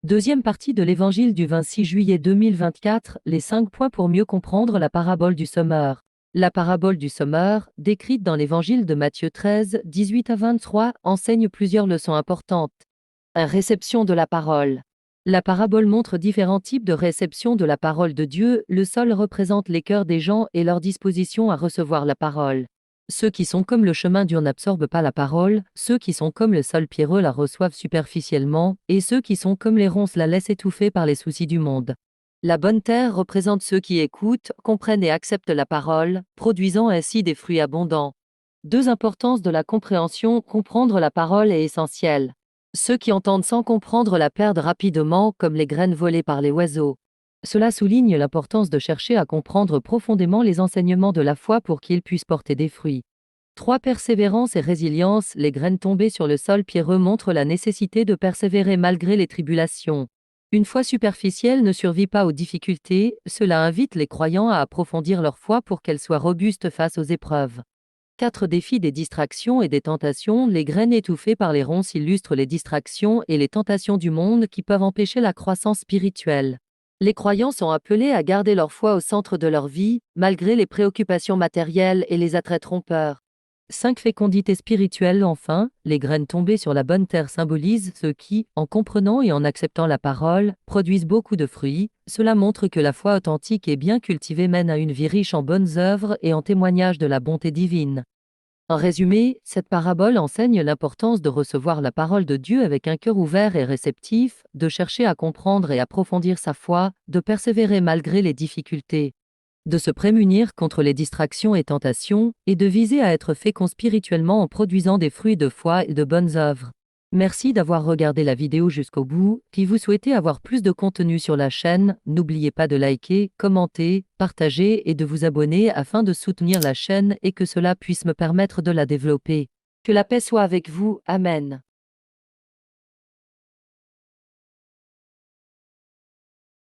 Deuxième partie de l'Évangile du 26 juillet 2024, les 5 points pour mieux comprendre la parabole du sommeur. La parabole du sommeur, décrite dans l'Évangile de Matthieu 13, 18 à 23, enseigne plusieurs leçons importantes. Réception de la parole. La parabole montre différents types de réception de la parole de Dieu. Le sol représente les cœurs des gens et leur disposition à recevoir la parole. Ceux qui sont comme le chemin dur n'absorbent pas la parole, ceux qui sont comme le sol pierreux la reçoivent superficiellement, et ceux qui sont comme les ronces la laissent étouffer par les soucis du monde. La bonne terre représente ceux qui écoutent, comprennent et acceptent la parole, produisant ainsi des fruits abondants. Deux importances de la compréhension. Comprendre la parole est essentiel. Ceux qui entendent sans comprendre la perdent rapidement, comme les graines volées par les oiseaux. Cela souligne l'importance de chercher à comprendre profondément les enseignements de la foi pour qu'ils puissent porter des fruits. 3. Persévérance et résilience. Les graines tombées sur le sol pierreux montrent la nécessité de persévérer malgré les tribulations. Une foi superficielle ne survit pas aux difficultés, cela invite les croyants à approfondir leur foi pour qu'elle soit robuste face aux épreuves. 4. Défis des distractions et des tentations. Les graines étouffées par les ronces illustrent les distractions et les tentations du monde qui peuvent empêcher la croissance spirituelle. Les croyants sont appelés à garder leur foi au centre de leur vie, malgré les préoccupations matérielles et les attraits trompeurs. 5. Fécondité spirituelle. Enfin, les graines tombées sur la bonne terre symbolisent ceux qui, en comprenant et en acceptant la parole, produisent beaucoup de fruits. Cela montre que la foi authentique et bien cultivée mène à une vie riche en bonnes œuvres et en témoignage de la bonté divine. En résumé, cette parabole enseigne l'importance de recevoir la parole de Dieu avec un cœur ouvert et réceptif, de chercher à comprendre et approfondir sa foi, de persévérer malgré les difficultés, de se prémunir contre les distractions et tentations, et de viser à être fécond spirituellement en produisant des fruits de foi et de bonnes œuvres. Merci d'avoir regardé la vidéo jusqu'au bout. Si vous souhaitez avoir plus de contenu sur la chaîne, n'oubliez pas de liker, commenter, partager et de vous abonner afin de soutenir la chaîne et que cela puisse me permettre de la développer. Que la paix soit avec vous. Amen.